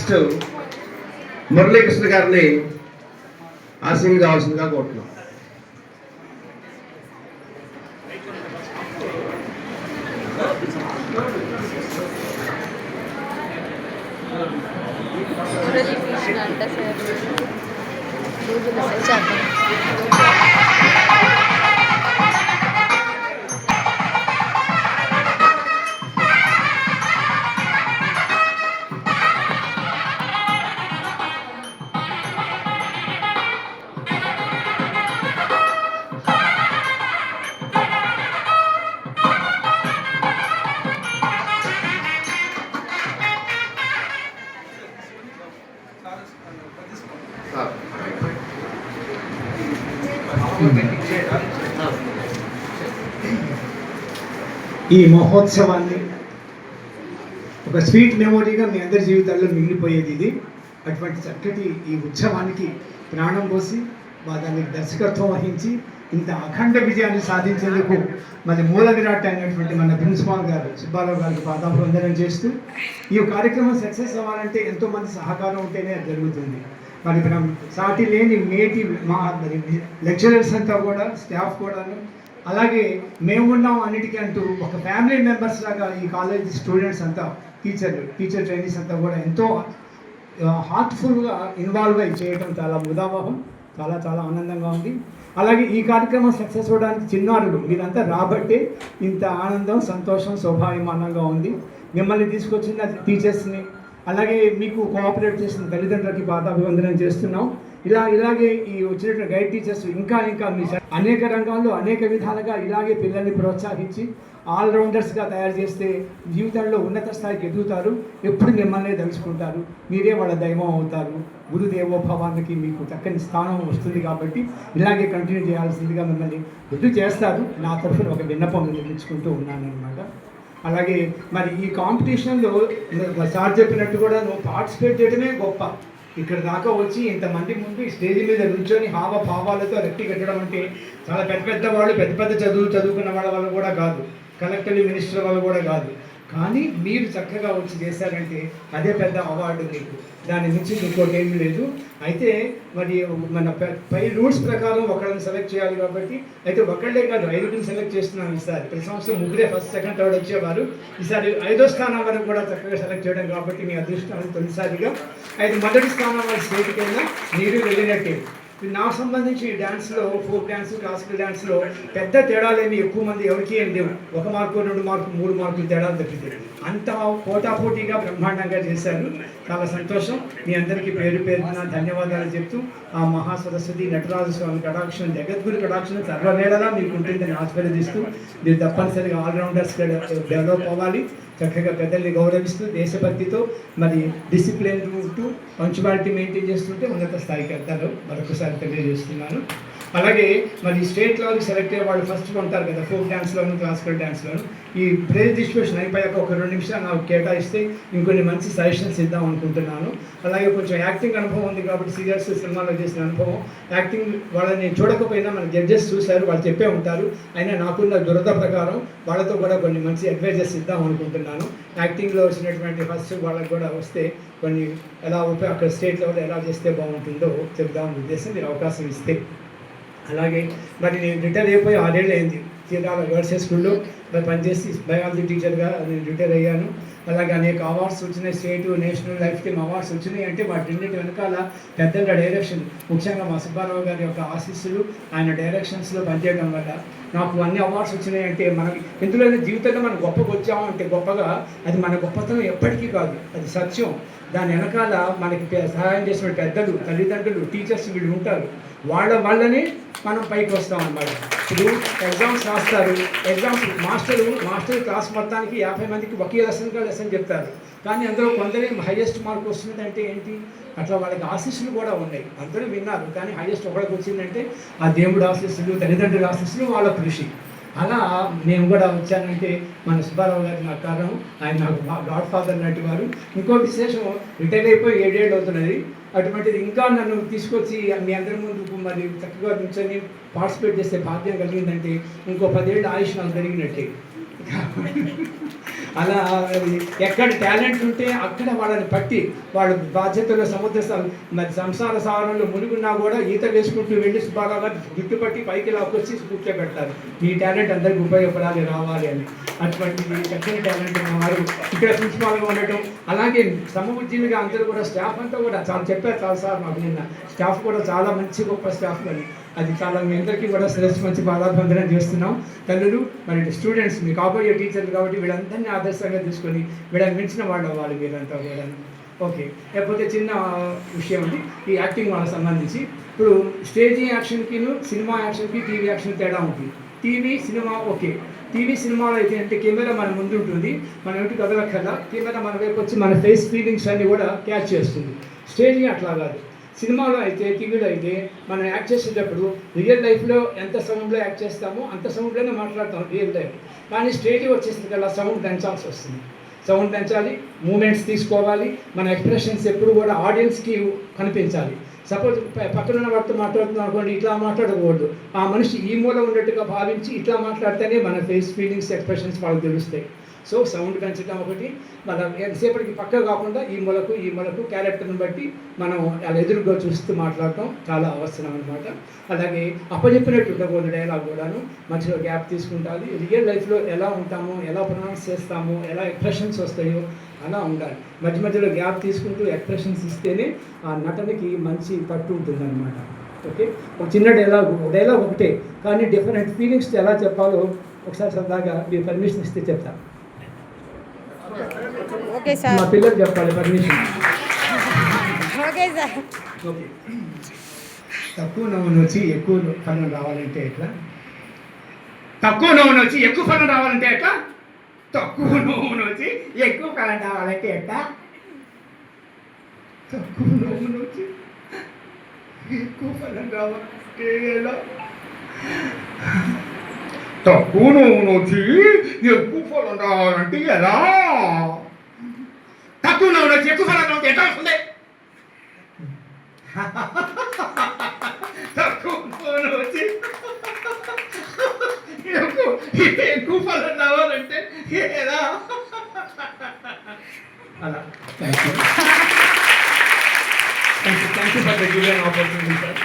Next Muralikrishna గారిని ఆశీర్వాదం కావాల్సిందిగా కోరుతున్నాం. మురళీకృష్ణ అంటే సార్ ఈ మహోత్సవాన్ని ఒక స్వీట్ మెమొరీగా మీ అందరి జీవితాల్లో మిగిలిపోయేది ఇది. అటువంటి చక్కటి ఈ ఉత్సవానికి ప్రాణం పోసి దానికి దర్శకత్వం వహించి ఇంత అఖండ విజయాన్ని సాధించేందుకు మరి మూల విరాట్ అయినటువంటి మన ప్రిన్సిపాల్ గారు సుబ్బారావు గారికి పాదాభివందనం చేస్తూ, ఈ కార్యక్రమం సక్సెస్ అవ్వాలంటే ఎంతోమంది సహకారం ఉంటేనే అది జరుగుతుంది. మరి మనం సాటి లేని మేటి మరి లెక్చరర్స్ అంతా కూడా, స్టాఫ్ కూడాను, అలాగే మేము ఉన్నాం అన్నిటికీ అంటూ ఒక ఫ్యామిలీ మెంబర్స్ లాగా ఈ కాలేజ్ స్టూడెంట్స్ అంతా, టీచర్ ట్రైనీస్ అంతా కూడా ఎంతో హార్ట్ఫుల్గా ఇన్వాల్వ్ అయి చేయడం చాలా ముదావహం, చాలా చాలా ఆనందంగా ఉంది. అలాగే ఈ కార్యక్రమం సక్సెస్ అవ్వడానికి చిన్నారులు మీరంతా రాబట్టే ఇంత ఆనందం, సంతోషం, శోభాయమానంగా ఉంది. మిమ్మల్ని తీసుకొచ్చిన టీచర్స్ని, అలాగే మీకు కోఆపరేట్ చేసిన తల్లిదండ్రులకి పాదాభివందనం చేస్తున్నాం. ఇలాగే ఈ వచ్చినటువంటి గైడ్ టీచర్స్ ఇంకా మీ అనేక రంగాల్లో అనేక విధాలుగా ఇలాగే పిల్లల్ని ప్రోత్సహించి ఆల్రౌండర్స్గా తయారు చేస్తే జీవితంలో ఉన్నత స్థాయికి ఎదుగుతారు. ఎప్పుడు మిమ్మల్నే తెలుసుకుంటారు, మీరే వాళ్ళ దైవం అవుతారు. గురుదేవోభవానికి మీకు చక్కని స్థానం వస్తుంది. కాబట్టి ఇలాగే కంటిన్యూ చేయాల్సిందిగా మిమ్మల్ని గుర్తు చేస్తారు. నా తరఫున ఒక విన్నపం నిర్మించుకుంటూ ఉన్నాను అనమాట. అలాగే మరి ఈ కాంపిటీషన్లో సార్ చెప్పినట్టు కూడా నువ్వు పార్టిసిపేట్ చేయడమే గొప్ప. ఇక్కడ దాకా వచ్చి ఇంతమంది ముందు స్టేజ్ మీద నుంచొని హావభావాలతో రెట్టి కట్టడం అంటే చాలా పెద్ద వాళ్ళు, పెద్ద చదువుకున్న వాళ్ళ కూడా కాదు, కలెక్టర్ మినిస్టర్ వాళ్ళు కూడా కాదు. కానీ మీరు చక్కగా వచ్చి చేశారంటే అదే పెద్ద అవార్డు మీకు. దాని నుంచి ఇంకోటి ఏమీ లేదు. అయితే మరి మన పై రూల్స్ ప్రకారం ఒకళ్ళని సెలెక్ట్ చేయాలి కాబట్టి, అయితే ఒకళ్ళే కాదు 5గురిని సెలెక్ట్ చేస్తున్నాం ఈసారి. ప్రతి సంవత్సరం 3 ఫస్ట్, సెకండ్, థర్డ్ వచ్చేవారు. ఈసారి 5వ స్థానం వరకు కూడా చక్కగా సెలెక్ట్ చేయడం కాబట్టి మీ అదృష్టాన్ని తొలిసారిగా. అయితే మొదటి స్థానం వారి స్టేట్కి వెళ్ళినా మీరు వెళ్ళినట్టే. నాకు సంబంధించి డ్యాన్స్లో, ఫోక్ డ్యాన్స్, క్లాసికల్ డ్యాన్స్లో పెద్ద తేడాలేమి ఎక్కువ మంది ఎవరికి ఏం లేవు. 1 మార్కు, 2 మార్కు, 3 మార్కులు తేడాలు తప్పితే అంత పోటాపోటీగా బ్రహ్మాండంగా చేశారు. చాలా సంతోషం. మీ అందరికీ పేరున ధన్యవాదాలు చెప్తూ ఆ మహాసరస్వతి నటరాజ స్వామి కటాక్షం, జగద్గురు కటాక్షం సర్వవేళలా మీకు ఉంటుందని ఆశీర్వదిస్తూ, మీరు తప్పనిసరిగా ఆల్రౌండర్స్గా డెవలప్ అవ్వాలి. చక్కగా పెద్దల్ని గౌరవిస్తూ, దేశభక్తితో, మరి డిసిప్లిన్ ఉంటూ, పంచువాలిటీ మెయింటైన్ చేస్తుంటే ఉన్నత స్థాయికి వెళ్తారు. మరొకసారి తెలియజేస్తున్నాను. అలాగే మరి స్టేట్ లెవెల్కి సెలెక్ట్ అయ్యే వాళ్ళు ఫస్ట్ ఉంటారు కదా, ఫోక్ డ్యాన్స్లోను, క్లాసికల్ డ్యాన్స్లోను. ఈ ప్రైజ్ డిస్ట్రిబ్యూషన్ అయిపోయాక ఒక 2 నిమిషాలు నాకు కేటాయిస్తే ఇంకొన్ని మంచి సజెషన్స్ ఇద్దాం అనుకుంటున్నాను. అలాగే కొంచెం యాక్టింగ్ అనుభవం ఉంది కాబట్టి, సీరియల్స్, సినిమాలో చేసిన అనుభవం, యాక్టింగ్ వాళ్ళని చూడకపోయినా మన జడ్జెస్ చూశారు, వాళ్ళు చెప్పే ఉంటారు. అయినా నాకున్న దురద ప్రకారం వాళ్ళతో కూడా కొన్ని మంచి అడ్వైజెస్ ఇద్దాం అనుకుంటున్నాను. యాక్టింగ్లో వచ్చినటువంటి ఫస్ట్ వాళ్ళకి కూడా వస్తే కొన్ని ఎలా అక్కడ స్టేట్ లెవెల్ ఎలా చేస్తే బాగుంటుందో చెప్దామని ఉద్దేశం, మీరు అవకాశం ఇస్తే. అలాగే మరి నేను రిటైర్ అయిపోయి 6 ఏళ్ళు అయింది. చీరాల గర్ల్స్ స్కూల్లో పనిచేసి బయాలజీ టీచర్గా నేను రిటైర్ అయ్యాను. అలాగే అనేక అవార్డ్స్ వచ్చినాయి, state, national, life time awards వచ్చినాయి. అంటే వాటిన్నిటి వెనకాల పెద్దల డైరెక్షన్, ముఖ్యంగా మా సుబ్బారావు గారి యొక్క ఆశీస్సులు, ఆయన డైరెక్షన్స్లో పనిచేయడం వల్ల నాకు అన్ని అవార్డ్స్ వచ్చినాయి. అంటే మనకి ఎందులో జీవితంలో మనం గొప్పగా వచ్చాము అంటే గొప్పగా, అది మన గొప్పతనం ఎప్పటికీ కాదు, అది సత్యం. దాని వెనకాల మనకి సహాయం చేసిన పెద్దలు, తల్లిదండ్రులు, టీచర్స్ వీళ్ళు ఉంటారు. వాళ్ళనే మనం పైకి వస్తాం అన్నమాట. ఇప్పుడు ఎగ్జామ్స్ రాస్తారు, ఎగ్జామ్స్ మాస్టర్ క్లాస్ మొత్తానికి 50 మందికి ఒకే లెసన్ చెప్తారు. కానీ అందులో కొందరే హైయెస్ట్ మార్క్ వస్తుందంటే ఏంటి? అట్లా వాళ్ళకి ఆశీస్సులు కూడా ఉన్నాయి. అందరూ విన్నారు, కానీ హైయెస్ట్ ఒకరికి వచ్చిందంటే ఆ దేవుడు ఆశీస్సులు, తల్లిదండ్రుల ఆశీస్సులు, వాళ్ళ కృషి. అలా నేను కూడా వచ్చానంటే మన సుబ్బారావు గారి నా కారణం. ఆయన నాకు గాడ్ ఫాదర్ లాంటి వారు. ఇంకో విశేషం, రిటైర్ అయిపోయి 7 ఏళ్ళు అవుతున్నది. అటువంటిది ఇంకా నన్ను తీసుకొచ్చి మీ అందరి ముందుకు మరి చక్కగా నుంచొని పార్టిసిపేట్ చేసే భాగ్యం కలిగిందంటే ఇంకో 10 ఏళ్ళ ఆయుష్ నాకు జరిగినట్టే. అలా అది ఎక్కడ టాలెంట్ ఉంటే అక్కడ వాళ్ళని పట్టి వాళ్ళు బాధ్యతలు మరి సంసార సాగరంలో మునుగున్నా కూడా ఈత వేసుకుంటూ వెళ్ళి సుబ్బారావు గారు గుర్తుపట్టి పైకి లాక్కొచ్చి కూర్చోబెడతారు. ఈ టాలెంట్ అందరికీ ఉపయోగపడాలి, రావాలి అని. అటువంటి చక్కని టాలెంట్ ఉన్నవారు ఇక్కడ ప్రిన్సిపాల్గా ఉండటం, అలాగే సమబుద్ధిగా అందరూ కూడా స్టాఫ్ అంతా కూడా చాలా చెప్పారు చాలాసార్లు మాకు నిన్న. స్టాఫ్ కూడా చాలా మంచి గొప్ప స్టాఫ్ అని. అది చాలా మీ అందరికీ కూడా శ్రేష్ఠ మంచి పాదాభివందనం చేస్తున్నాం. తల్లులు మరి స్టూడెంట్స్ మీకు కాబోయే టీచర్లు కాబట్టి వీళ్ళందరినీ ఆదర్శంగా తీసుకొని వీళ్ళని మించిన వాళ్ళు అవ్వాలి మీరంతా కూడా. ఓకే, లేకపోతే చిన్న విషయం అండి ఈ యాక్టింగ్ వాళ్ళకి సంబంధించి. ఇప్పుడు స్టేజ్ యాక్షన్కిను సినిమా యాక్షన్కి టీవీ యాక్షన్ తేడా ఉంటుంది. టీవీ సినిమా ఓకే, టీవీ సినిమాలో అయితే అంటే కెమెరా మన ముందు ఉంటుంది, మనం ఏంటి కదలక్కర్లా, కెమెరా మన వైపు వచ్చి మన ఫేస్ ఫీలింగ్స్ అన్నీ కూడా క్యాచ్ చేస్తుంది. స్టేజింగ్ అట్లా కాదు. సినిమాలో అయితే టీవీలో అయితే మనం యాక్ట్ చేసేటప్పుడు రియల్ లైఫ్లో ఎంత సౌండ్లో యాక్ట్ చేస్తామో అంత సౌండ్లోనే మాట్లాడతాం రియల్ లైఫ్. కానీ స్టేజ్ వచ్చేసింది కదా సౌండ్ పెంచాల్సి వస్తుంది. సౌండ్ పెంచాలి, మూమెంట్స్ తీసుకోవాలి, మన ఎక్స్ప్రెషన్స్ ఎప్పుడు కూడా ఆడియన్స్కి కనిపించాలి. సపోజ్ పక్కన ఉన్న వాటితో మాట్లాడుతున్నాం అనుకోండి, ఇట్లా మాట్లాడకూడదు. ఆ మనిషి ఈ మూల ఉన్నట్టుగా భావించి ఇట్లా మాట్లాడితేనే మన ఫేస్ ఫీలింగ్స్ ఎక్స్ప్రెషన్స్ వాళ్ళకి తెలుస్తాయి. సో సౌండ్ పెంచడం ఒకటి, మనం ఎంతసేపటికి పక్క కాకుండా ఈ మూలకు క్యారెక్టర్ని బట్టి మనం అలా ఎదురుగా చూస్తూ మాట్లాడటం చాలా అవసరం అనమాట. అలాగే అప్పచెప్పినట్టు ఉండకూడదు డైలాగ్ కూడాను, మధ్యలో గ్యాప్ తీసుకుంటాది. రియల్ లైఫ్లో ఎలా ఉంటామో, ఎలా ప్రొనౌన్స్ చేస్తామో, ఎలా ఎక్స్ప్రెషన్స్ వస్తాయో అలా ఉండాలి. మధ్య మధ్యలో గ్యాప్ తీసుకుంటూ ఎక్స్ప్రెషన్స్ ఇస్తేనే ఆ నటనకి మంచి పట్టు ఉంటుంది అనమాట. ఓకే, ఒక చిన్న డైలాగ్ ఒకటే కానీ డిఫరెంట్ ఫీలింగ్స్ ఎలా చెప్పాలో ఒకసారి సరదాగా మీరు పర్మిషన్ ఇస్తే చెప్తాను. Okay sir. మా పిల్లలు చెప్పాలి పర్మిషన్. Okay sir. ఓకే, తక్కువ నవ్వును వచ్చి ఎక్కువ ఫలం రావాలంటే ఎట్లా? తక్కువ నవ్వును వచ్చి ఎక్కువ ఫలం రావాలంటే ఎట్లా? తక్కువ నవ్వును వచ్చి ఎక్కువ ఫలం రావాలంటే ఎట్లా? తక్కువ నవ్వును వచ్చి ఎక్కువ ఫలం రావాలంటే ఎలా? తక్కువ నవ్వును వచ్చి ఎక్కువ ఫలం రావాలంటే ఎలా? తక్కువ నవ్వును వచ్చి ఎక్కువ ఫలం రావాలంటే ఎట్లా వస్తుంది? తక్కువ నవ్వును వచ్చి ఎక్కువ ఫలం రావాలంటే ఎలా? అలా. Thank you for the given opportunity sir.